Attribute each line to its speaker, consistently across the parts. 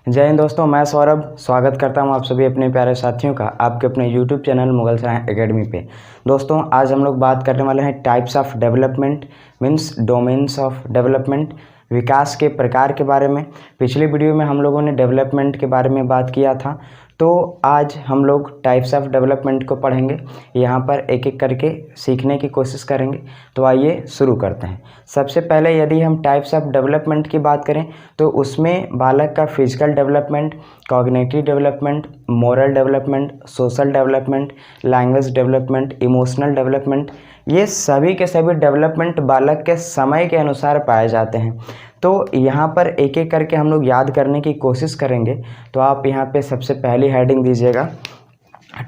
Speaker 1: जय हिंद दोस्तों, मैं सौरभ स्वागत करता हूं आप सभी अपने प्यारे साथियों का आपके अपने यूट्यूब चैनल मुगलसराय एकेडमी पे। दोस्तों आज हम लोग बात करने वाले हैं types of development means domains of development, विकास के प्रकार के बारे में। पिछले वीडियो में हम लोगों ने डेवलपमेंट के बारे में बात किया था, तो आज हम लोग टाइप्स ऑफ डेवलपमेंट को पढ़ेंगे। यहाँ पर एक एक करके सीखने की कोशिश करेंगे। तो आइए शुरू करते हैं। सबसे पहले यदि हम टाइप्स ऑफ डेवलपमेंट की बात करें तो उसमें बालक का physical development, cognitive development, moral development, social development, language development, emotional development, ये सभी के सभी डेवलपमेंट बालक के समय के अनुसार पाए जाते हैं। तो यहाँ पर एक एक करके हम लोग याद करने की कोशिश करेंगे। तो आप यहाँ पे सबसे पहली हेडिंग दीजिएगा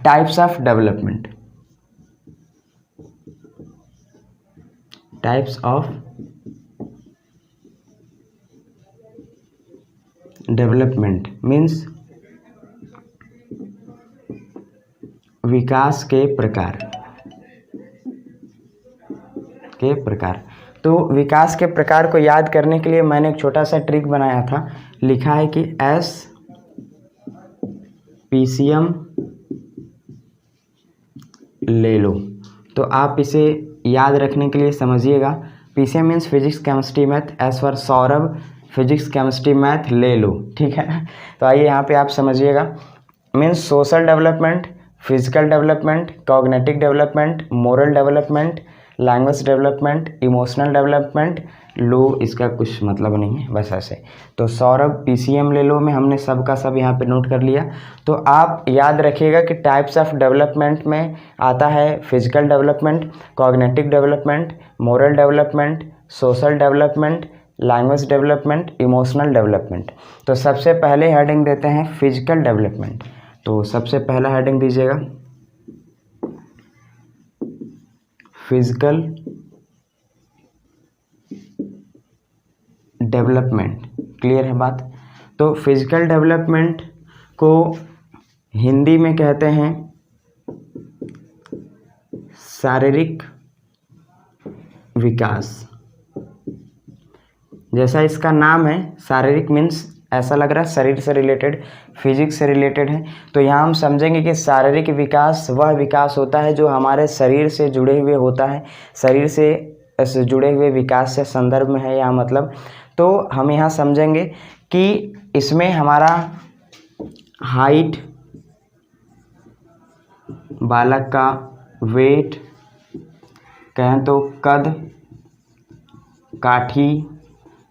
Speaker 1: types of development. Types of development means विकास के प्रकार। तो विकास के प्रकार को याद करने के लिए मैंने एक छोटा सा ट्रिक बनाया था। लिखा है कि एस पीसीएम ले लो। तो आप इसे याद रखने के लिए समझिएगा। PCM means physics chemistry math, S for Saurabh physics chemistry math ले लो, ठीक है। तो आइए यहाँ पे आप समझिएगा। Means social development, physical development, cognitive development, moral development, language development, emotional development. लो इसका कुछ मतलब नहीं है, बस ऐसे। तो सौरभ पीसीएम ले लो में हमने सब का सब यहाँ पे नोट कर लिया। तो आप याद रखिएगा कि टाइप्स ऑफ डेवलपमेंट में आता है physical development, cognitive development, moral development, social development, language development, emotional development. तो सबसे पहले हेडिंग देते हैं फिजिकल डेवलपमेंट। तो सबसे पहला हेडिंग दीजिएगा फिजिकल डेवलपमेंट। क्लियर है बात। तो फिजिकल डेवलपमेंट को हिंदी में कहते हैं शारीरिक विकास। जैसा इसका नाम है शारीरिक मीन्स ऐसा लग रहा है शरीर से रिलेटेड, फिजिक्स से रिलेटेड है। तो यहाँ हम समझेंगे कि शारीरिक विकास वह विकास होता है जो हमारे शरीर से जुड़े हुए होता है। शरीर से जुड़े हुए विकास से संदर्भ में है यहाँ मतलब। तो हम यहाँ समझेंगे कि इसमें हमारा हाइट, बालक का वेट, कहें तो कद, काठी,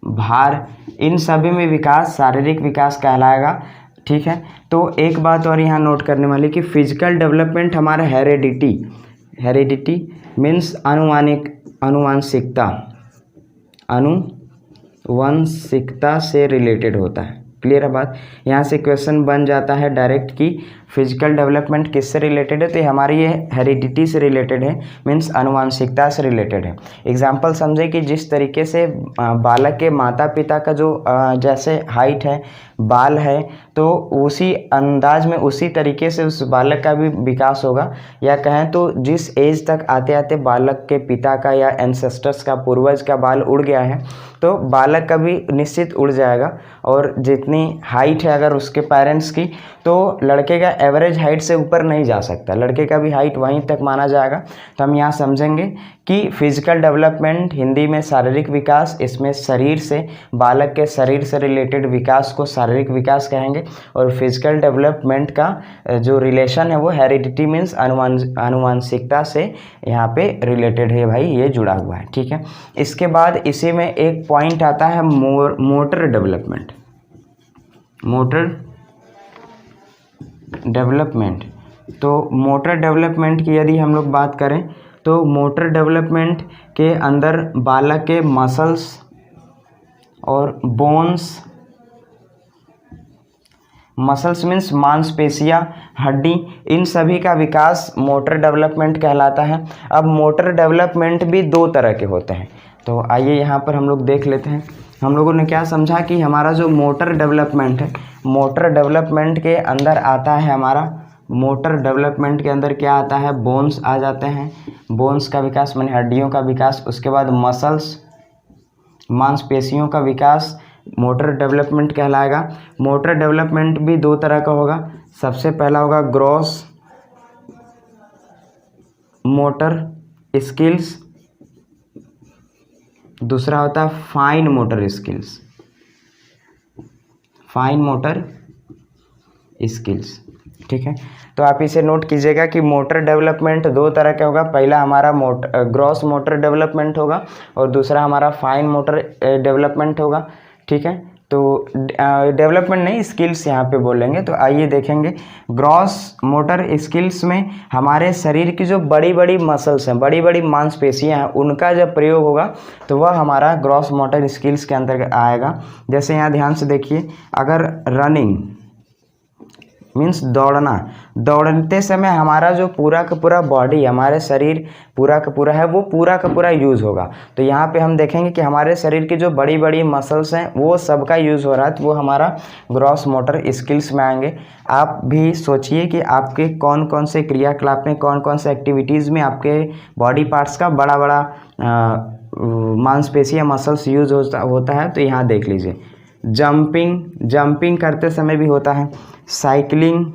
Speaker 1: भार, इन सभी में विकास शारीरिक विकास कहलाएगा, ठीक है। तो एक बात और यहाँ नोट करने वाली कि फिजिकल डेवलपमेंट हमारा हेरिडिटी मीन्स आनुवंशिकता से रिलेटेड होता है। क्लियर है बात। यहाँ से क्वेश्चन बन जाता है डायरेक्ट कि फिजिकल डेवलपमेंट किससे रिलेटेड है। तो हमारी ये हेरिडिटी से रिलेटेड है मीन्स आनुवंशिकता से रिलेटेड है। एग्जाम्पल समझे कि जिस तरीके से बालक के माता पिता का जो जैसे हाइट है, बाल है, तो उसी अंदाज में उसी तरीके से उस बालक का भी विकास होगा। या कहें तो जिस एज तक आते आते बालक के पिता का या एंसेस्टर्स का, पूर्वज का बाल उड़ गया है, तो बालक का भी निश्चित उड़ जाएगा। और जितनी हाइट है अगर उसके पेरेंट्स की, तो लड़के का एवरेज हाइट से ऊपर नहीं जा सकता, लड़के का भी हाइट वहीं तक माना जाएगा। तो हम यहाँ समझेंगे कि फिजिकल डेवलपमेंट हिंदी में शारीरिक विकास, इसमें शरीर से, बालक के शरीर से रिलेटेड विकास को शारीरिक विकास कहेंगे। और फिजिकल डेवलपमेंट का जो रिलेशन है वो हेरिडिटी मीन्स आनुवंशिकता से यहाँ पे रिलेटेड है भाई, ये जुड़ा हुआ है, ठीक है। इसके बाद इसी में एक पॉइंट आता है मोटर डेवलपमेंट। तो मोटर डेवलपमेंट की यदि हम लोग बात करें तो मोटर डेवलपमेंट के अंदर बालक के मसल्स और बोन्स, मसल्स मीन्स मांसपेशियां, हड्डी, इन सभी का विकास मोटर डेवलपमेंट कहलाता है। अब मोटर डेवलपमेंट भी दो तरह के होते हैं। तो आइए यहाँ पर हम लोग देख लेते हैं। हम लोगों ने क्या समझा कि हमारा जो मोटर डेवलपमेंट है, मोटर डेवलपमेंट के अंदर आता है हमारा, मोटर डेवलपमेंट के अंदर क्या आता है, बोन्स आ जाते हैं, बोन्स का विकास माने हड्डियों का विकास। उसके बाद मसल्स, मांसपेशियों का विकास, मोटर डेवलपमेंट कहलाएगा। मोटर डेवलपमेंट भी दो तरह का होगा। सबसे पहला होगा ग्रॉस मोटर स्किल्स, दूसरा होता है fine motor skills. Fine motor skills, ठीक है। तो आप इसे नोट कीजिएगा कि मोटर डेवलपमेंट दो तरह का होगा। पहला हमारा ग्रॉस मोटर डेवलपमेंट होगा और दूसरा हमारा फाइन मोटर डेवलपमेंट होगा, ठीक है। तो डेवलपमेंट नहीं, स्किल्स यहाँ पे बोलेंगे। तो आइए देखेंगे। ग्रॉस मोटर स्किल्स में हमारे शरीर की जो बड़ी बड़ी मसल्स हैं, बड़ी बड़ी मांसपेशियाँ हैं, उनका जब प्रयोग होगा तो वह हमारा ग्रॉस मोटर स्किल्स के अंतर्गत आएगा। जैसे यहाँ ध्यान से देखिए, अगर रनिंग मीन्स दौड़ना, दौड़ते समय हमारा जो पूरा का पूरा बॉडी, हमारे शरीर पूरा का पूरा है, वो पूरा का पूरा यूज़ होगा। तो यहाँ पे हम देखेंगे कि हमारे शरीर की जो बड़ी बड़ी मसल्स हैं वो सबका यूज़ हो रहा है, तो वो हमारा ग्रॉस मोटर स्किल्स में आएंगे। आप भी सोचिए कि आपके कौन कौन से क्रियाकलाप में, कौन कौन से एक्टिविटीज़ में आपके बॉडी पार्ट्स का बड़ा बड़ा मांसपेशी या मसल्स यूज होता है। तो यहाँ देख लीजिए, जंपिंग करते समय भी होता है। साइकिलिंग,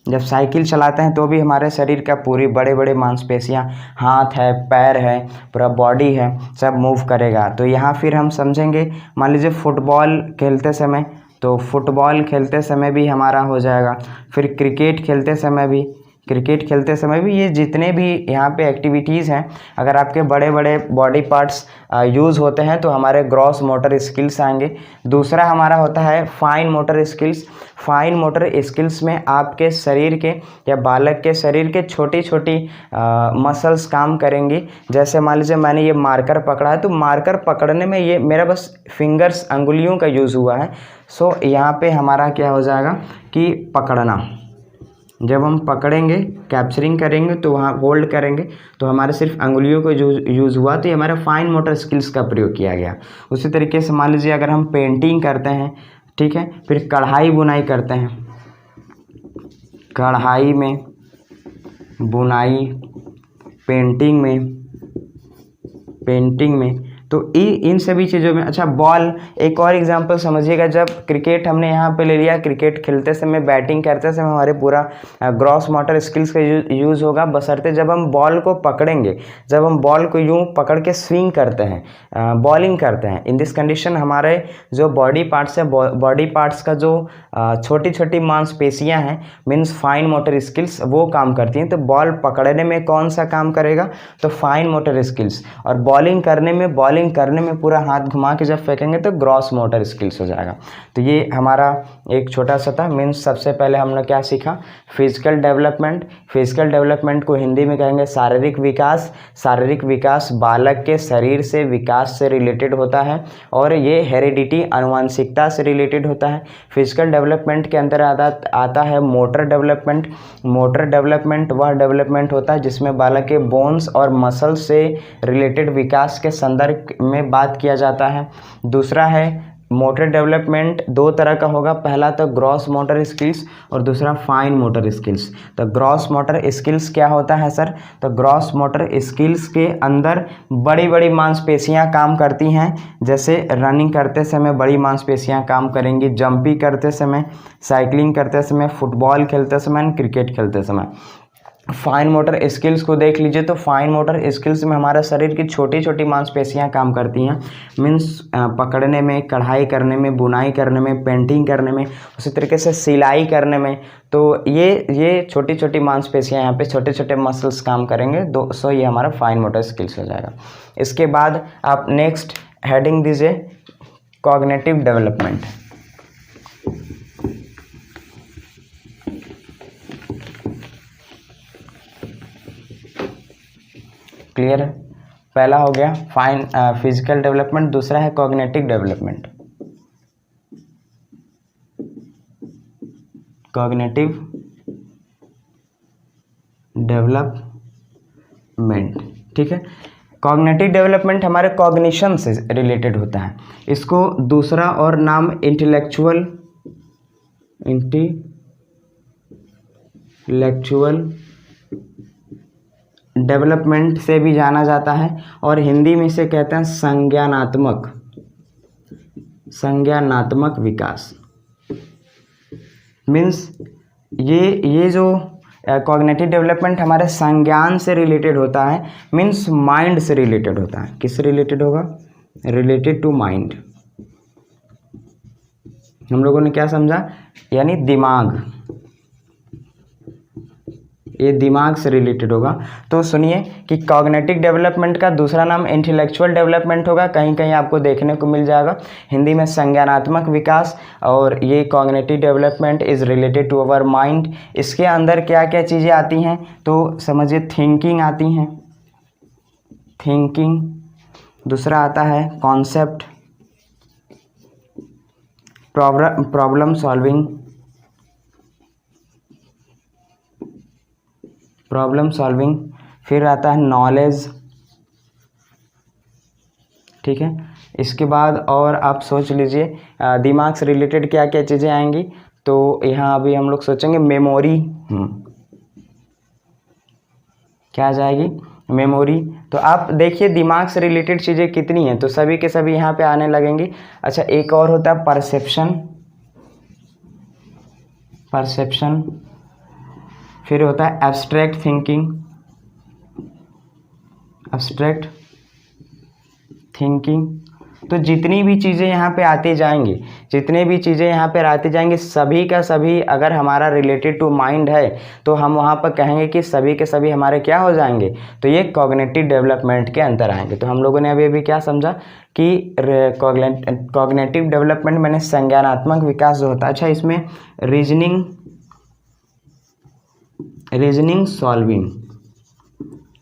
Speaker 1: जब साइकिल चलाते हैं तो भी हमारे शरीर का पूरी बड़े बड़े मांसपेशियां, हाथ है, पैर है, पूरा बॉडी है, सब मूव करेगा। तो यहाँ फिर हम समझेंगे, मान लीजिए फुटबॉल खेलते समय, तो फुटबॉल खेलते समय भी हमारा हो जाएगा। फिर क्रिकेट खेलते समय भी ये जितने भी यहाँ पे एक्टिविटीज़ हैं, अगर आपके बड़े बड़े बॉडी पार्ट्स यूज़ होते हैं तो हमारे ग्रॉस मोटर स्किल्स आएंगे। दूसरा हमारा होता है fine motor skills. Fine motor skills में आपके शरीर के या बालक के शरीर के छोटी छोटी मसल्स काम करेंगी। जैसे मान लीजिए मैंने ये मार्कर पकड़ा है, तो मार्कर पकड़ने में ये मेरा बस फिंगर्स, अंगुलियों का यूज़ हुआ है। सो यहाँ पे हमारा क्या हो जाएगा कि पकड़ना, जब हम पकड़ेंगे, कैप्चरिंग करेंगे तो वहाँ होल्ड करेंगे, तो हमारे सिर्फ अंगुलियों को यूज़ हुआ, तो ये हमारा फाइन मोटर स्किल्स का प्रयोग किया गया। उसी तरीके से मान लीजिए अगर हम पेंटिंग करते हैं, ठीक है, फिर कढ़ाई बुनाई करते हैं, कढ़ाई में, बुनाई, पेंटिंग में, तो इन सभी चीज़ों में। अच्छा, बॉल, एक और एग्जांपल समझिएगा। जब क्रिकेट हमने यहाँ पे ले लिया, क्रिकेट खेलते समय, बैटिंग करते समय हमारे पूरा ग्रॉस मोटर स्किल्स का यूज़ होगा, बशर्ते जब हम बॉल को पकड़ेंगे, जब हम बॉल को यूँ पकड़ के स्विंग करते हैं, बॉलिंग करते हैं, इन दिस कंडीशन हमारे जो बॉडी पार्ट्स है, बॉडी पार्ट्स का जो छोटी छोटी मांसपेशियाँ हैं, मीन्स फाइन मोटर स्किल्स, वो काम करती हैं। तो बॉल पकड़ने में कौन सा काम करेगा, तो फाइन मोटर स्किल्स। और बॉलिंग करने में पूरा हाथ घुमा के जब फेंकेंगे तो ग्रॉस मोटर स्किल्स हो जाएगा। तो ये हमारा एक छोटा सा था। मीन्स सबसे पहले हमने क्या सीखा, फिजिकल डेवलपमेंट। फिजिकल डेवलपमेंट को हिंदी में कहेंगे शारीरिक विकास। शारीरिक विकास बालक के शरीर से विकास से रिलेटेड होता है और ये हेरिडिटी, आनुवंशिकता से रिलेटेड होता है। फिजिकल डेवलपमेंट के अंदर आता है मोटर डेवलपमेंट। मोटर डेवलपमेंट वह डेवलपमेंट होता है जिसमें बालक के बोन्स और मसल्स से रिलेटेड विकास के संदर्भ में बात किया जाता है। दूसरा है मोटर डेवलपमेंट, दो तरह का होगा, पहला तो ग्रॉस मोटर स्किल्स और दूसरा फाइन मोटर स्किल्स। तो ग्रॉस मोटर स्किल्स क्या होता है सर, तो ग्रॉस मोटर स्किल्स के अंदर बड़ी बड़ी मांसपेशियां काम करती हैं। जैसे रनिंग करते समय बड़ी मांसपेशियां काम करेंगी, जंपिंग करते समय, साइकिलिंग करते समय, फुटबॉल खेलते समय, क्रिकेट खेलते समय। फाइन मोटर स्किल्स को देख लीजिए, तो फाइन मोटर स्किल्स में हमारा शरीर की छोटी छोटी मांसपेशियां काम करती हैं। मीन्स पकड़ने में, कढ़ाई करने में, बुनाई करने में, पेंटिंग करने में, उसी तरीके से सिलाई करने में। तो ये छोटी छोटी मांसपेशियां, यहाँ पे छोटे छोटे मसल्स काम करेंगे। सो ये हमारा फाइन मोटर स्किल्स हो जाएगा। इसके बाद आप नेक्स्ट हेडिंग दीजिए, कॉग्निटिव डेवलपमेंट। क्लियर है, पहला हो गया फाइन फिजिकल डेवलपमेंट, दूसरा है कॉग्निटिव डेवलपमेंट। कॉग्निटिव डेवलपमेंट, ठीक है। कॉग्निटिव डेवलपमेंट हमारे कॉग्निशन से रिलेटेड होता है। इसको दूसरा और नाम इंटेलेक्चुअल डेवलपमेंट से भी जाना जाता है और हिंदी में इसे कहते हैं संज्ञानात्मक संज्ञानात्मक विकास मीन्स ये जो कॉग्निटिव डेवलपमेंट हमारे संज्ञान से रिलेटेड होता है, मीन्स माइंड से रिलेटेड होता है। किससे रिलेटेड होगा? Related to mind. हम लोगों ने क्या समझा? यानी दिमाग, ये दिमाग से रिलेटेड होगा। तो सुनिए कि कॉग्निटिव डेवलपमेंट का दूसरा नाम इंटेलेक्चुअल डेवलपमेंट होगा, कहीं कहीं आपको देखने को मिल जाएगा हिंदी में संज्ञानात्मक विकास, और ये cognitive development is related to our mind. इसके अंदर क्या क्या चीज़ें आती हैं तो समझिए, थिंकिंग आती हैं, थिंकिंग। दूसरा आता है कॉन्सेप्ट, प्रॉब्लम सॉल्विंग, फिर आता है नॉलेज, ठीक है। इसके बाद और आप सोच लीजिए दिमाग से रिलेटेड क्या क्या चीज़ें आएंगी, तो यहाँ अभी हम लोग सोचेंगे मेमोरी, क्या आ जाएगी? मेमोरी। तो आप देखिए दिमाग से रिलेटेड चीज़ें कितनी हैं, तो सभी के सभी यहाँ पे आने लगेंगी। अच्छा, एक और होता है परसेप्शन, फिर होता है एब्स्ट्रैक्ट थिंकिंग। तो जितनी भी चीज़ें यहाँ पे आती जाएंगी, सभी का सभी अगर हमारा रिलेटेड टू माइंड है तो हम वहाँ पर कहेंगे कि सभी के सभी हमारे क्या हो जाएंगे, तो ये कॉग्निटिव डेवलपमेंट के अंदर आएंगे। तो हम लोगों ने अभी क्या समझा कि कॉग्निटिव डेवलपमेंट मैंने संज्ञानात्मक विकास जो होता है। अच्छा, इसमें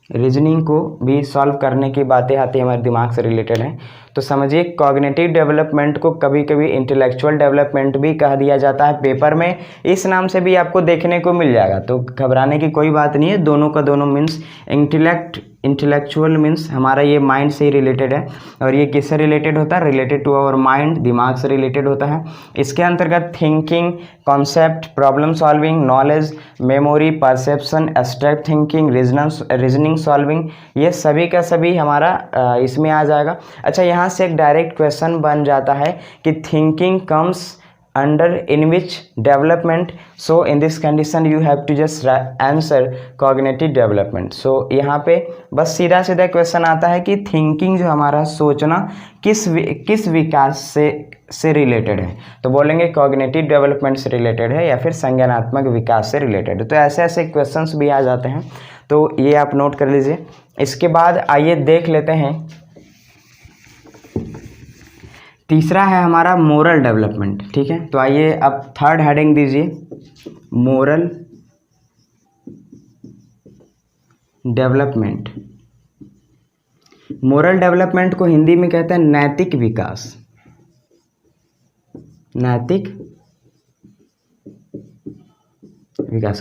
Speaker 1: रीजनिंग को भी सॉल्व करने की बातें आती है, हमारे दिमाग से रिलेटेड है। तो समझिए कॉग्निटिव डेवलपमेंट को कभी कभी इंटेलेक्चुअल डेवलपमेंट भी कह दिया जाता है, पेपर में इस नाम से भी आपको देखने को मिल जाएगा। तो घबराने की कोई बात नहीं है, दोनों का दोनों मीन्स इंटेलेक्चुअल मीन्स हमारा ये माइंड से ही रिलेटेड है, और ये किससे रिलेटेड होता है? रिलेटेड टू आवर माइंड, दिमाग से रिलेटेड होता है। इसके अंतर्गत thinking, concept, problem solving, knowledge, memory, perception, abstract thinking, reasoning solving, ये सभी का सभी हमारा इसमें आ जाएगा। अच्छा, यहाँ से एक डायरेक्ट क्वेश्चन बन जाता है कि thinking comes under in which development, so in this condition you have to just answer cognitive development। so यहाँ पे बस सीधा सीधा क्वेश्चन आता है कि थिंकिंग जो हमारा सोचना किस विकास से रिलेटेड है, तो बोलेंगे कॉग्निटिव डेवलपमेंट से रिलेटेड है या फिर संज्ञानात्मक विकास से रिलेटेड है। तो ऐसे ऐसे क्वेश्चंस भी आ जाते हैं, तो ये आप नोट कर लीजिए। इसके बाद आइए देख लेते हैं, तीसरा है हमारा मोरल डेवलपमेंट, ठीक है। तो आइए अब थर्ड हेडिंग दीजिए, मोरल डेवलपमेंट। मोरल डेवलपमेंट को हिंदी में कहते हैं नैतिक विकास,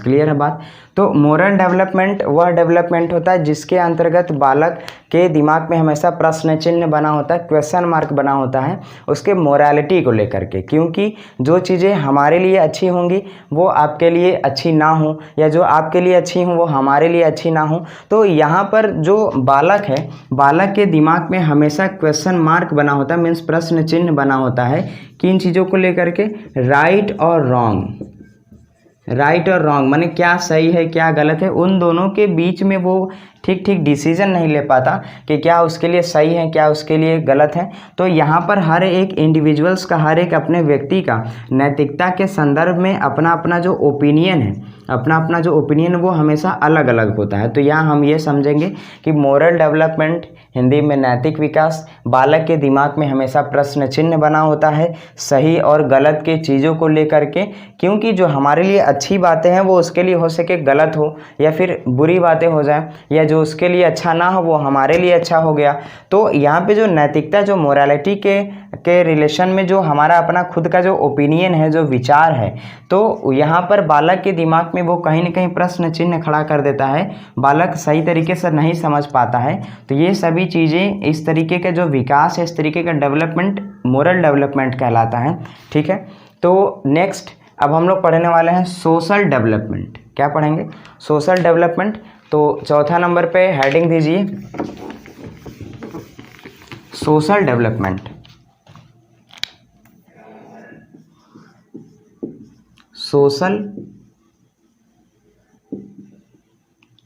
Speaker 1: क्लियर है बात। तो मोरल डेवलपमेंट वह डेवलपमेंट होता है जिसके अंतर्गत बालक के दिमाग में हमेशा प्रश्न चिन्ह बना होता है, क्वेश्चन मार्क बना होता है उसके मोरालिटी को लेकर के, क्योंकि जो चीज़ें हमारे लिए अच्छी होंगी वो आपके लिए अच्छी ना हो, या जो आपके लिए अच्छी हो वो हमारे लिए अच्छी ना हो। तो यहाँ पर जो बालक है, बालक के दिमाग में हमेशा क्वेश्चन मार्क बना होता है, मीन्स प्रश्न चिन्ह बना होता है किन चीज़ों को लेकर के, राइट और रॉन्ग माने क्या सही है क्या गलत है, उन दोनों के बीच में वो ठीक डिसीजन नहीं ले पाता कि क्या उसके लिए सही है क्या उसके लिए गलत है। तो यहाँ पर हर एक इंडिविजुअल्स का, हर एक अपने व्यक्ति का नैतिकता के संदर्भ में अपना अपना जो ओपिनियन है, वो हमेशा अलग अलग होता है। तो यहाँ हम ये समझेंगे कि मोरल डेवलपमेंट हिंदी में नैतिक विकास, बालक के दिमाग में हमेशा प्रश्न चिन्ह बना होता है सही और गलत के चीज़ों को लेकर के, क्योंकि जो हमारे लिए अच्छी बातें हैं वो उसके लिए हो सके गलत हो, या फिर बुरी बातें हो जाए, या जो उसके लिए अच्छा ना हो वो हमारे लिए अच्छा हो गया। तो यहाँ पे जो नैतिकता, जो मोरालिटी के रिलेशन में जो हमारा अपना खुद का जो ओपिनियन है, जो विचार है, तो यहाँ पर बालक के दिमाग में वो कहीं ना कहीं प्रश्न चिन्ह खड़ा कर देता है, बालक सही तरीके से नहीं समझ पाता है। तो ये सभी चीज़ें, इस तरीके का जो विकास है, इस तरीके का डेवलपमेंट मोरल डेवलपमेंट कहलाता है, ठीक है। तो नेक्स्ट अब हम लोग पढ़ने वाले हैं सोशल डेवलपमेंट। क्या पढ़ेंगे? Social development. तो चौथा नंबर पे हेडिंग दीजिए social development. Social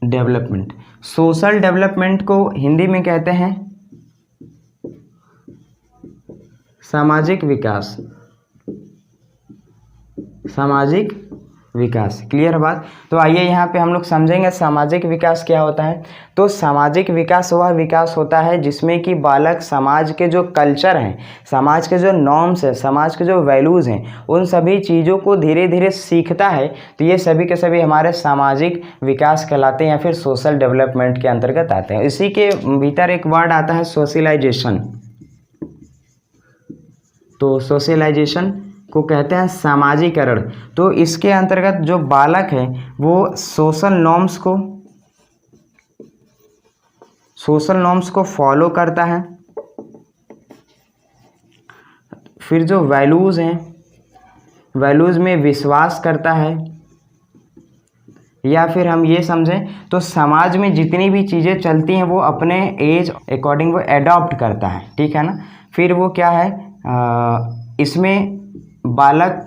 Speaker 1: development. Social development को हिंदी में कहते हैं सामाजिक विकास। सामाजिक विकास, क्लियर बात। तो आइए यहाँ पे हम लोग समझेंगे सामाजिक विकास क्या होता है। तो सामाजिक विकास वह विकास होता है जिसमें कि बालक समाज के जो कल्चर हैं, समाज के जो नॉर्म्स हैं, समाज के जो वैल्यूज़ हैं, उन सभी चीज़ों को धीरे धीरे सीखता है। तो ये सभी के सभी हमारे सामाजिक विकास कहलाते हैं या फिर सोशल डेवलपमेंट के अंतर्गत आते हैं। इसी के भीतर एक वर्ड आता है सोशलाइजेशन। तो सोशलाइजेशन को कहते हैं सामाजिकरण। तो इसके अंतर्गत जो बालक है वो सोशल नॉर्म्स को फॉलो करता है। फिर जो वैल्यूज़ हैं, वैल्यूज़ में विश्वास करता है, या फिर हम ये समझें तो समाज में जितनी भी चीज़ें चलती हैं वो अपने एज अकॉर्डिंग वो एडॉप्ट करता है, ठीक है ना। फिर वो क्या है, इसमें बालक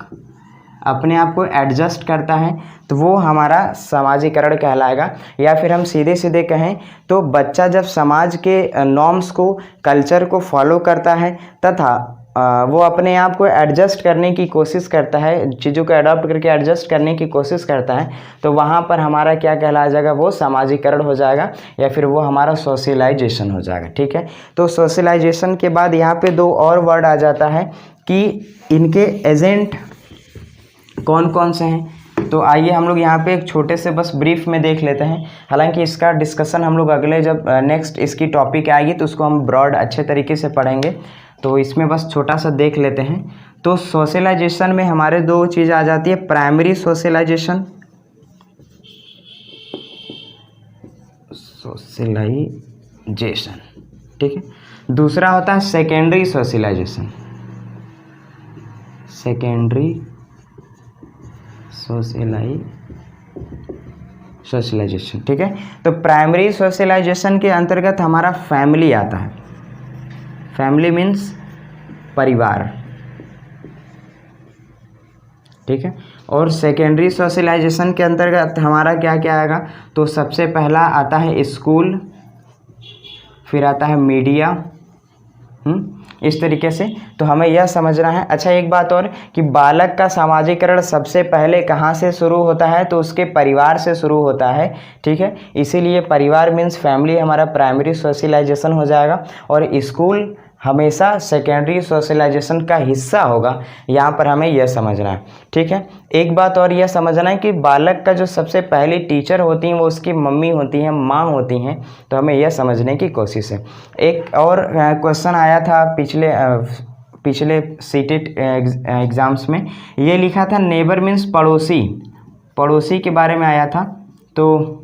Speaker 1: अपने आप को एडजस्ट करता है, तो वो हमारा सामाजिकरण कहलाएगा। या फिर हम सीधे सीधे कहें तो बच्चा जब समाज के नॉर्म्स को, कल्चर को फॉलो करता है तथा वो अपने आप को एडजस्ट करने की कोशिश करता है, चीज़ों को अडॉप्ट करके एडजस्ट करने की कोशिश करता है, तो वहाँ पर हमारा क्या कहलाया जाएगा, वो सामाजिकरण हो जाएगा या फिर वो हमारा सोशलाइजेशन हो जाएगा, ठीक है। तो सोशलाइजेशन के बाद यहाँ पे दो और वर्ड आ जाता है कि इनके एजेंट कौन कौन से हैं। तो आइए हम लोग यहाँ पे एक छोटे से बस ब्रीफ में देख लेते हैं। हालांकि इसका डिस्कशन हम लोग अगले जब नेक्स्ट इसकी टॉपिक आएगी तो उसको हम ब्रॉड अच्छे तरीके से पढ़ेंगे। तो इसमें बस छोटा सा देख लेते हैं। तो सोशलाइजेशन में हमारे दो चीज़ आ जाती है, प्राइमरी सोशलाइजेशन, ठीक है। दूसरा होता है सेकेंडरी सोशलाइजेशन, सेकेंडरी सोशलाइजेशन, ठीक है। तो प्राइमरी सोशलाइजेशन के अंतर्गत हमारा फैमिली आता है। फैमिली मीन्स परिवार, ठीक है। और सेकेंडरी सोशलाइजेशन के अंतर्गत हमारा क्या क्या आएगा, तो सबसे पहला आता है स्कूल, फिर आता है मीडिया, इस तरीके से। तो हमें यह समझना है। अच्छा, एक बात और कि बालक का सामाजिकरण सबसे पहले कहाँ से शुरू होता है, तो उसके परिवार से शुरू होता है, ठीक है। इसीलिए परिवार मीन्स फैमिली हमारा प्राइमरी सोशलाइजेशन हो जाएगा, और स्कूल हमेशा सेकेंडरी सोशलाइजेशन का हिस्सा होगा। यहाँ पर हमें यह समझना है, ठीक है। एक बात और यह समझना है कि बालक का जो सबसे पहली टीचर होती हैं वो उसकी मम्मी होती हैं, माँ होती हैं। तो हमें यह समझने की कोशिश है। एक और क्वेश्चन आया था पिछले सीटेट एग्ज़ाम्स में, ये लिखा था नेबर मीन्स पड़ोसी, पड़ोसी के बारे में आया था। तो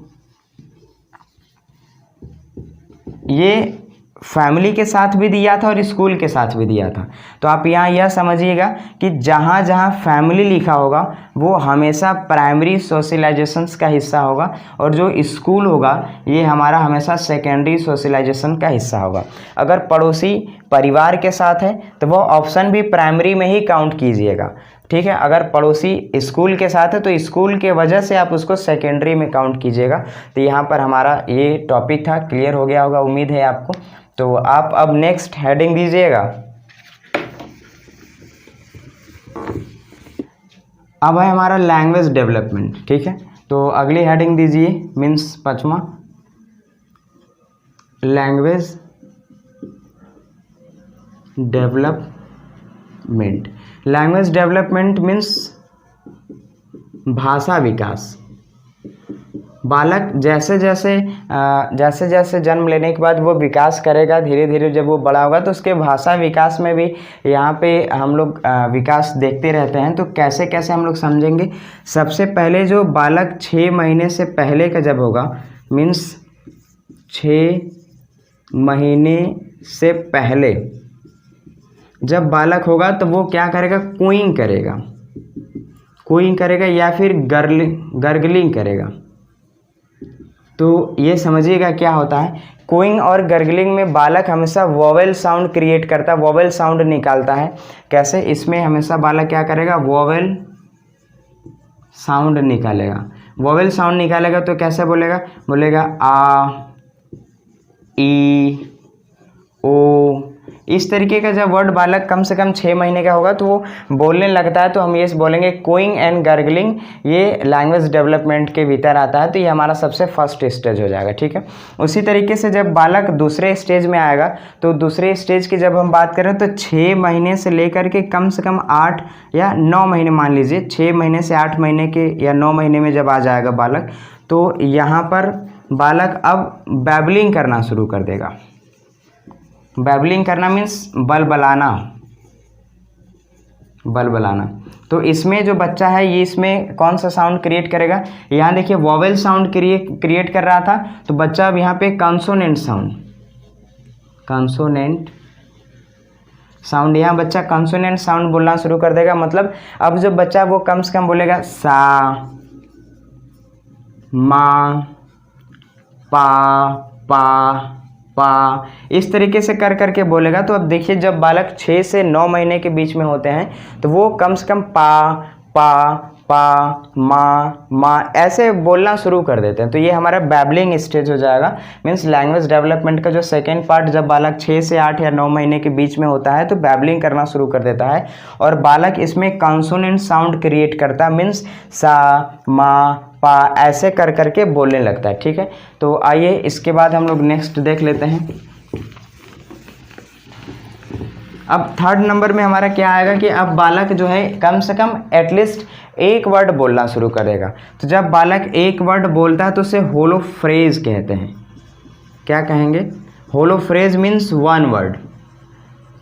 Speaker 1: ये फैमिली के साथ भी दिया था और स्कूल के साथ भी दिया था। तो आप यहाँ यह समझिएगा कि जहाँ जहाँ फैमिली लिखा होगा वो हमेशा प्राइमरी सोशलाइजेशंस का हिस्सा होगा, और जो स्कूल होगा ये हमारा हमेशा सेकेंडरी सोशलाइजेशन का हिस्सा होगा। अगर पड़ोसी परिवार के साथ है तो वो ऑप्शन भी प्राइमरी में ही काउंट कीजिएगा, ठीक है। अगर पड़ोसी स्कूल के साथ है तो स्कूल के वजह से आप उसको सेकेंडरी में काउंट कीजिएगा। तो यहाँ पर हमारा ये टॉपिक था, क्लियर हो गया होगा, उम्मीद है आपको। तो आप अब नेक्स्ट हेडिंग दीजिएगा। अब है हमारा लैंग्वेज डेवलपमेंट, ठीक है। तो अगली हेडिंग दीजिए, मीन्स 5वां, language development. Language development means भाषा विकास। बालक जैसे जैसे जन्म लेने के बाद वो विकास करेगा, धीरे धीरे जब वो बड़ा होगा तो उसके भाषा विकास में भी यहाँ पे हम लोग विकास देखते रहते हैं। तो कैसे कैसे हम लोग समझेंगे। सबसे पहले जो बालक 6 महीने से पहले का जब होगा, मीन्स 6 महीने से पहले जब बालक होगा तो वो क्या करेगा, कूइंग करेगा या फिर गर्गलिंग करेगा। तो ये समझिएगा क्या होता है। कूइंग और गर्गलिंग में बालक हमेशा वोवेल साउंड क्रिएट करता है, वोवेल साउंड निकालता है। कैसे, इसमें हमेशा बालक क्या करेगा, वोवेल साउंड निकालेगा, वोवेल साउंड निकालेगा तो कैसे बोलेगा, बोलेगा आ, ई, ओ। इस तरीके का जब वर्ड बालक कम से कम 6 महीने का होगा तो वो बोलने लगता है, तो हम ये बोलेंगे कोइंग एंड गर्गलिंग, ये लैंग्वेज डेवलपमेंट के भीतर आता है, तो ये हमारा सबसे फर्स्ट स्टेज हो जाएगा। ठीक है, उसी तरीके से जब बालक दूसरे स्टेज में आएगा तो दूसरे स्टेज की जब हम बात करें तो 6 महीने से लेकर के कम से कम 8 या 9 महीने, मान लीजिए 6 महीने से 8 महीने के या 9 महीने में जब आ जाएगा बालक, तो यहाँ पर बालक अब बैबलिंग करना शुरू कर देगा। बैबलिंग करना मीन्स बलबलाना, बलबलाना। तो इसमें जो बच्चा है ये इसमें कौन सा साउंड क्रिएट करेगा, यहाँ देखिए वोवेल साउंड क्रिएट कर रहा था, तो बच्चा अब यहाँ पे कंसोनेंट साउंड, कंसोनेंट साउंड, यहाँ बच्चा कंसोनेंट साउंड बोलना शुरू कर देगा। मतलब अब जो बच्चा वो कम से कम बोलेगा सा, मा, पा, इस तरीके से कर करके बोलेगा। तो अब देखिए जब बालक 6 से 9 महीने के बीच में होते हैं तो वो कम से कम पा, मा ऐसे बोलना शुरू कर देते हैं। तो ये हमारा बैबलिंग स्टेज हो जाएगा। मीन्स लैंग्वेज डेवलपमेंट का जो सेकेंड पार्ट जब बालक 6 से 8 या 9 महीने के बीच में होता है तो बैबलिंग करना शुरू कर देता है और बालक इसमें कॉन्सोनेंट साउंड क्रिएट करता है। मीन्स सा, मा, पा ऐसे कर करके बोलने लगता है। ठीक है, तो आइए इसके बाद हम लोग नेक्स्ट देख लेते हैं। अब थर्ड नंबर में हमारा क्या आएगा कि अब बालक जो है कम से कम एटलीस्ट एक वर्ड बोलना शुरू करेगा। तो जब बालक एक वर्ड बोलता है तो उसे होलो फ्रेज कहते हैं। क्या कहेंगे, होलो फ्रेज मीन्स वन वर्ड।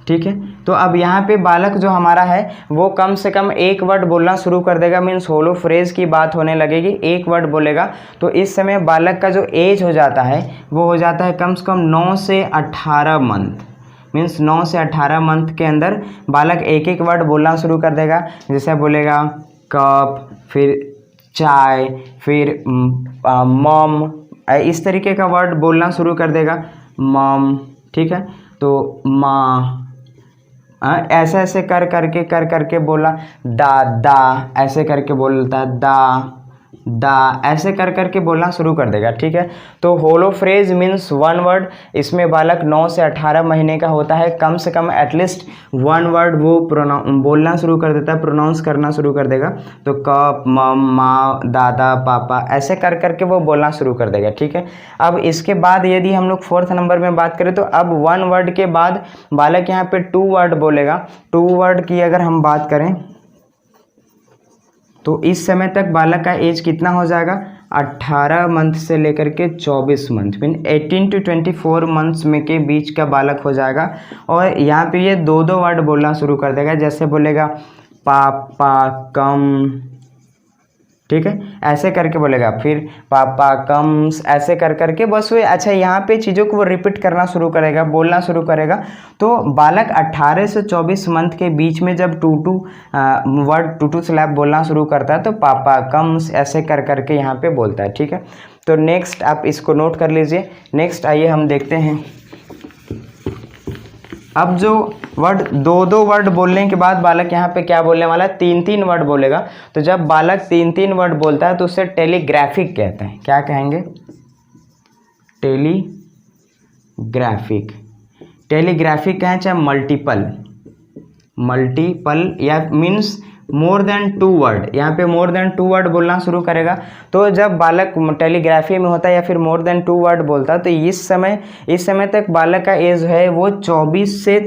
Speaker 1: ठीक है, तो अब यहाँ पे बालक जो हमारा है वो कम से कम एक वर्ड बोलना शुरू कर देगा। मीन्स होलो फ्रेज की बात होने लगेगी, एक वर्ड बोलेगा। तो इस समय बालक का जो एज हो जाता है वो हो जाता है कम से कम 9 से 18 मंथ। मीन्स 9 से 18 मंथ के अंदर बालक एक एक वर्ड बोलना शुरू कर देगा। जैसे बोलेगा कप, फिर चाय, फिर मम, इस तरीके का वर्ड बोलना शुरू कर देगा। मम, ठीक है, तो माँ, ऐसे ऐसे कर करके बोला। दा, ऐसे करके बोलता है दा, ऐसे कर करके बोलना शुरू कर देगा। ठीक है, तो होलो फ्रेज मीन्स वन वर्ड। इसमें बालक 9 से 18 महीने का होता है। कम से कम एटलीस्ट वन वर्ड वो बोलना शुरू कर देता है, प्रोनाउंस करना शुरू कर देगा। तो कप, मम, माँ, दादा, पापा ऐसे कर करके वो बोलना शुरू कर देगा। ठीक है, अब इसके बाद यदि हम लोग 4th नंबर में बात करें तो अब वन वर्ड के बाद बालक यहाँ पे 2 वर्ड बोलेगा। 2 वर्ड की अगर हम बात करें तो इस समय तक बालक का एज कितना हो जाएगा, 18 मंथ से लेकर के 24 मंथ, मीन 18 to 24 मंथ्स में के बीच का बालक हो जाएगा। और यहाँ पे ये 2 वर्ड बोलना शुरू कर देगा। जैसे बोलेगा पापा कम, ठीक है, ऐसे करके बोलेगा। फिर पापा कम्स, ऐसे कर करके बस वो अच्छा यहाँ पे चीज़ों को वो रिपीट करना शुरू करेगा, बोलना शुरू करेगा। तो बालक 18 से 24 मंथ के बीच में जब टू सिलैब बोलना शुरू करता है तो पापा कम्स ऐसे कर करके यहाँ पे बोलता है। ठीक है, तो नेक्स्ट आप इसको नोट कर लीजिए। नेक्स्ट आइए हम देखते हैं। अब जो वर्ड 2 वर्ड बोलने के बाद बालक यहाँ पे क्या बोलने वाला है, 3 वर्ड बोलेगा। तो जब बालक 3 वर्ड बोलता है तो उसे टेलीग्राफिक कहते हैं। क्या कहेंगे, टेलीग्राफिक। टेलीग्राफिक कहें चाहे मल्टीपल या मीन्स मोर देन 2 वर्ड। यहाँ पे मोर देन 2 वर्ड बोलना शुरू करेगा। तो जब बालक टेलीग्राफी में होता है या फिर मोर देन 2 वर्ड बोलता है तो इस समय तक बालक का एज है वो 24 से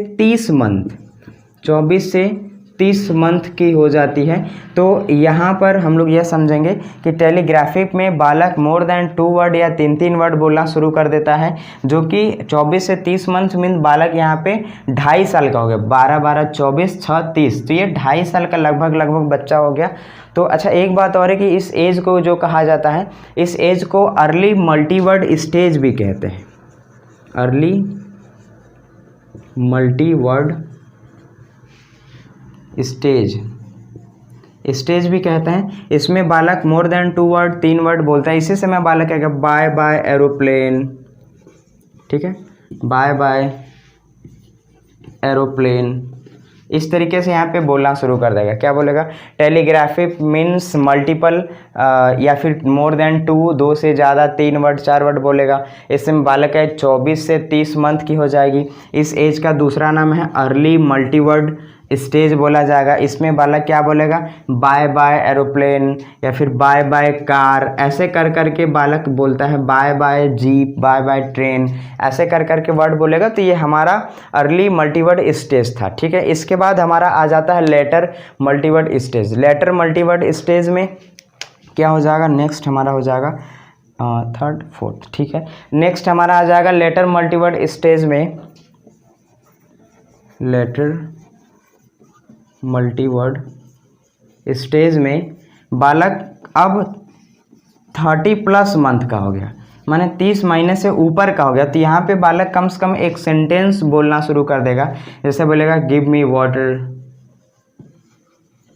Speaker 1: 30 मंथ की हो जाती है। तो यहाँ पर हम लोग यह समझेंगे कि टेलीग्राफिक में बालक मोर देन 2 वर्ड या 3 वर्ड बोलना शुरू कर देता है, जो कि 24 से 30 मंथ मीन बालक यहाँ पे 2.5 साल का हो गया। 12, 24, 6, 30, तो ये 2.5 साल का लगभग बच्चा हो गया। तो अच्छा एक बात और है कि इस एज को जो कहा जाता है, इस एज को अर्ली मल्टीवर्ड स्टेज भी कहते हैं। अर्ली मल्टीवर्ड स्टेज भी कहते हैं। इसमें बालक मोर देन 2 वर्ड 3 वर्ड बोलता है। इसी समय बालक कहेगा बाय बाय एरोप्लेन, ठीक है, बाय बाय एरोप्लेन, इस तरीके से यहाँ पे बोलना शुरू कर देगा। क्या बोलेगा? टेलीग्राफी मीन्स मल्टीपल या फिर मोर देन 2, 2 से ज़्यादा, 3 वर्ड 4 वर्ड बोलेगा। इसमें बालक का एज 24 से 30 मंथ की हो जाएगी। इस एज का दूसरा नाम है अर्ली मल्टीवर्ड स्टेज बोला जाएगा। इसमें बालक क्या बोलेगा? बाय बाय एरोप्लेन या फिर बाय बाय कार, ऐसे कर करके बालक बोलता है bye bye jeep, bye bye train, ऐसे कर करके वर्ड बोलेगा। तो ये हमारा अर्ली मल्टीवर्ड स्टेज था। ठीक है, इसके बाद हमारा आ जाता है later multiword stage. Later multiword stage में क्या हो जाएगा? नेक्स्ट हमारा हो जाएगा थर्ड फोर्थ। ठीक है, नेक्स्ट हमारा आ जाएगा लेटर मल्टीवर्ड स्टेज में, लेटर मल्टीवर्ड स्टेज में बालक अब 30+ मंथ का हो गया, माने 30 महीने से ऊपर का हो गया। तो यहाँ पे बालक कम से कम एक सेंटेंस बोलना शुरू कर देगा। जैसे बोलेगा give me water,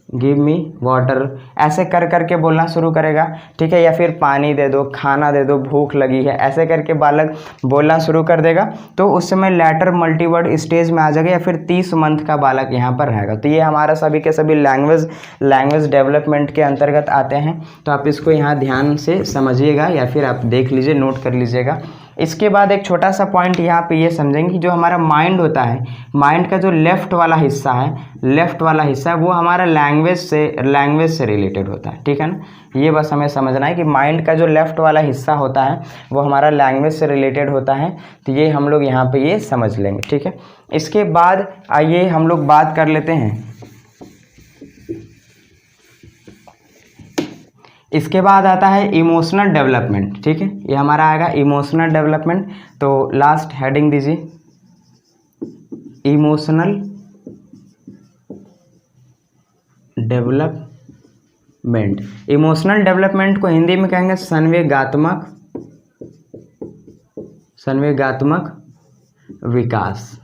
Speaker 1: give me water, ऐसे कर करके बोलना शुरू करेगा। ठीक है, या फिर पानी दे दो, खाना दे दो, भूख लगी है, ऐसे करके बालक बोलना शुरू कर देगा। तो उस समय लेटर मल्टीवर्ड स्टेज में आ जाएगा या फिर 30 मंथ का बालक यहाँ पर रहेगा। तो ये हमारा सभी के सभी लैंग्वेज डेवलपमेंट के अंतर्गत आते हैं। तो आप इसको यहाँ ध्यान से समझिएगा या फिर आप देख लीजिए, नोट कर लीजिएगा। इसके बाद एक छोटा सा पॉइंट यहाँ पे ये समझेंगे कि जो हमारा माइंड होता है, माइंड का जो लेफ्ट वाला हिस्सा है, वो हमारा लैंग्वेज से रिलेटेड होता है। ठीक है ना, ये बस हमें समझना है कि माइंड का जो लेफ्ट वाला हिस्सा होता है वो हमारा लैंग्वेज से रिलेटेड होता है। तो ये हम लोग यहाँ पे ये समझ लेंगे। ठीक है, इसके बाद आइए हम लोग बात कर लेते हैं। इसके बाद आता है इमोशनल डेवलपमेंट। ठीक है, ये हमारा आएगा इमोशनल डेवलपमेंट। तो लास्ट हेडिंग दीजिए इमोशनल डेवलपमेंट। इमोशनल डेवलपमेंट को हिंदी में कहेंगे संवेगात्मक विकास।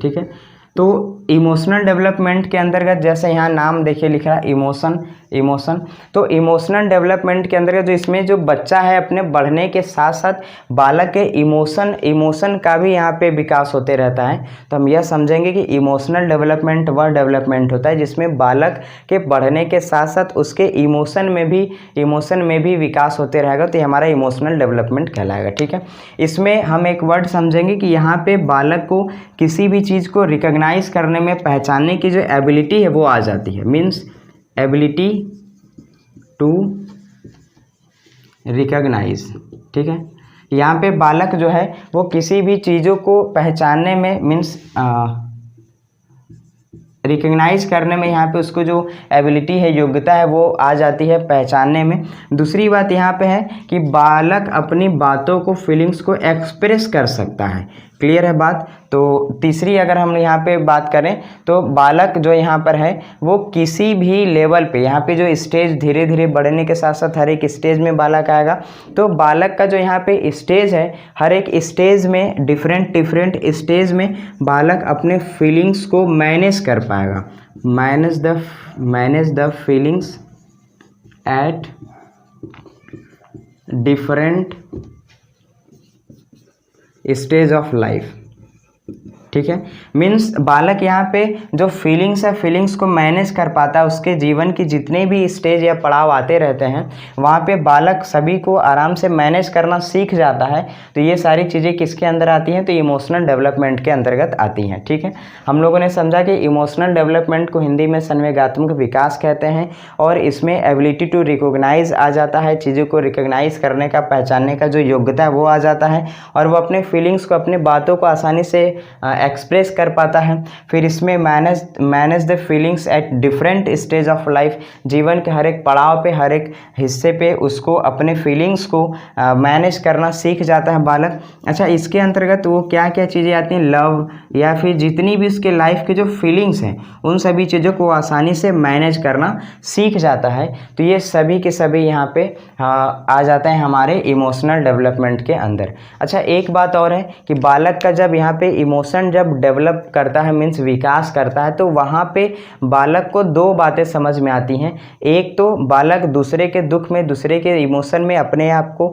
Speaker 1: ठीक है, तो इमोशनल डेवलपमेंट के अंतर्गत जैसे यहाँ नाम देखिए लिख रहा है इमोशन, तो इमोशनल डेवलपमेंट के अंतर्गत जो इसमें जो बच्चा है अपने बढ़ने के साथ साथ बालक के इमोशन का भी यहाँ पे विकास होते रहता है। तो हम यह समझेंगे कि इमोशनल डेवलपमेंट वह डेवलपमेंट होता है जिसमें बालक के बढ़ने के साथ साथ उसके इमोशन में भी विकास होते रहेगा। तो ये हमारा इमोशनल डेवलपमेंट कहलाएगा। ठीक है, इसमें हम एक वर्ड समझेंगे कि यहाँ पे बालक को किसी भी चीज़ को रिकॉग्नाइज करने में, पहचानने की जो एबिलिटी है वो आ जाती है। Means ability to recognise. ठीक है, यहाँ पे बालक जो है वो किसी भी चीज़ों को पहचानने में, मीन्स रिकॉग्नाइज करने में, यहाँ पे उसको जो एबिलिटी है, योग्यता है, वो आ जाती है पहचानने में। दूसरी बात यहाँ पे है कि बालक अपनी बातों को, फीलिंग्स को एक्सप्रेस कर सकता है। क्लियर है बात? तो तीसरी अगर हम यहाँ पे बात करें तो बालक जो यहाँ पर है वो किसी भी लेवल पे, यहाँ पे जो स्टेज धीरे धीरे बढ़ने के साथ साथ हर एक स्टेज में बालक आएगा। तो बालक का जो यहाँ पे स्टेज है, हर एक स्टेज में डिफरेंट स्टेज में बालक अपने फीलिंग्स को मैनेज कर पाएगा। Manage the feelings at different stage of life. ठीक है, मीन्स बालक यहाँ पे जो फीलिंग्स है, फीलिंग्स को मैनेज कर पाता है। उसके जीवन की जितने भी स्टेज या पड़ाव आते रहते हैं वहाँ पे बालक सभी को आराम से मैनेज करना सीख जाता है। तो ये सारी चीज़ें किसके अंदर आती हैं? तो इमोशनल डेवलपमेंट के अंतर्गत आती हैं। ठीक है, हम लोगों ने समझा कि इमोशनल डेवलपमेंट को हिंदी में संवेगात्मक विकास कहते हैं और इसमें एबिलिटी टू रिकॉग्नाइज आ जाता है। चीज़ों को रिकॉग्नाइज करने का, पहचानने का जो योग्यता है वो आ जाता है और वो अपने फीलिंग्स को, अपने बातों को आसानी से एक्सप्रेस कर पाता है। फिर इसमें manage the feelings at different stage of life. जीवन के हर एक पड़ाव पे, हर एक हिस्से पे उसको अपने फीलिंग्स को मैनेज करना सीख जाता है बालक। अच्छा, इसके अंतर्गत वो क्या क्या चीज़ें आती हैं? लव या फिर जितनी भी उसके लाइफ के जो फीलिंग्स हैं उन सभी चीज़ों को आसानी से मैनेज करना सीख जाता है। तो ये सभी के सभी यहाँ पे आ जाते हैं हमारे इमोशनल डेवलपमेंट के अंदर। अच्छा, एक बात और है कि बालक का जब यहाँ पे इमोशन जब डेवलप करता है, मीन्स विकास करता है, तो वहाँ पे बालक को दो बातें समझ में आती हैं। एक तो बालक दूसरे के दुख में, दूसरे के इमोशन में अपने आप को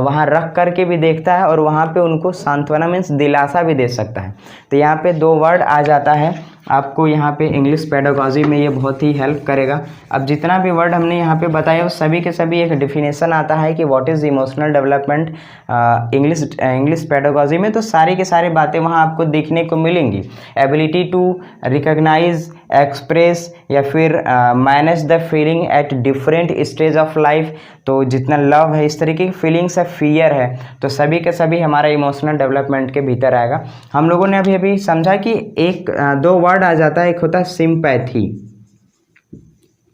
Speaker 1: वहाँ रख करके भी देखता है और वहाँ पे उनको सांत्वना मीन्स दिलासा भी दे सकता है। तो यहाँ पे दो वर्ड आ जाता है आपको यहाँ पे इंग्लिश पेडागॉजी में ये बहुत ही हेल्प करेगा। अब जितना भी वर्ड हमने यहाँ पे बताया वो सभी के सभी एक डेफिनेशन आता है कि what is emotional development English pedagogy में, तो सारी की सारी बातें वहाँ आपको देखने को मिलेंगी। एबिलिटी टू रिकॉग्नाइज, एक्सप्रेस या फिर manage the feeling at different stage of life, तो जितना लव है, इस तरीके की फीलिंग्स है, फियर है, तो सभी के सभी हमारा इमोशनल डेवलपमेंट के भीतर आएगा। हम लोगों ने अभी अभी समझा कि दो वर्ड आ जाता है, एक होता है सिंपैथी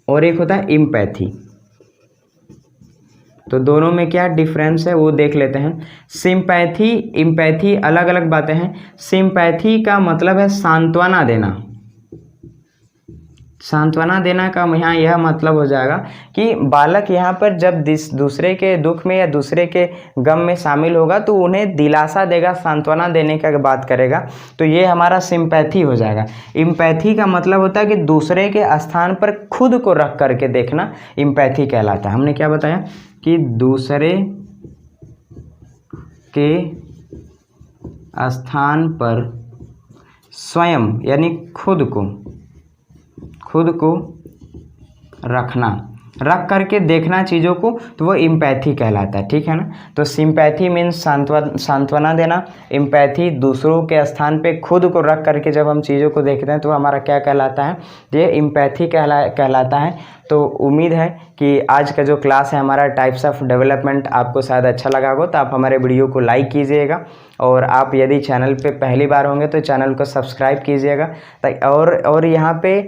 Speaker 1: और एक होता है इम्पैथी। तो दोनों में क्या डिफरेंस है वो देख लेते हैं। सिंपैथी, इम्पैथी अलग अलग बातें हैं। सिंपैथी का मतलब है सांत्वना देना। सांत्वना देना का यहाँ यह मतलब हो जाएगा कि बालक यहाँ पर जब दूसरे के दुख में या दूसरे के गम में शामिल होगा तो उन्हें दिलासा देगा, सांत्वना देने का बात करेगा, तो ये हमारा सिंपैथी हो जाएगा। इम्पैथी का मतलब होता है कि दूसरे के स्थान पर खुद को रख करके देखना, इम्पैथी कहलाता है। हमने क्या बताया कि दूसरे के स्थान पर स्वयं यानी खुद को रखना, रख करके देखना चीज़ों को, तो वो इम्पैथी कहलाता है। ठीक है ना। तो सिंपैथी मीन्स सांत्वना देना, इम्पैथी दूसरों के स्थान पे खुद को रख करके जब हम चीज़ों को देखते हैं तो हमारा क्या कहलाता है, ये इम्पैथी कहलाता है। तो उम्मीद है कि आज का जो क्लास है हमारा टाइप्स ऑफ डेवलपमेंट आपको शायद अच्छा लगा हो, तो आप हमारे वीडियो को लाइक कीजिएगा, और आप यदि चैनल पे पहली बार होंगे तो चैनल को सब्सक्राइब कीजिएगा। और यहाँ पे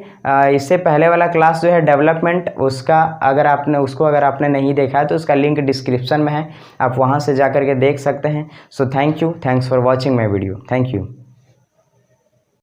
Speaker 1: इससे पहले वाला क्लास जो है डेवलपमेंट, उसका अगर आपने नहीं देखा है तो उसका लिंक डिस्क्रिप्शन में है, आप वहाँ से जा कर के देख सकते हैं। So thank you, thanks for watching my video, thank you.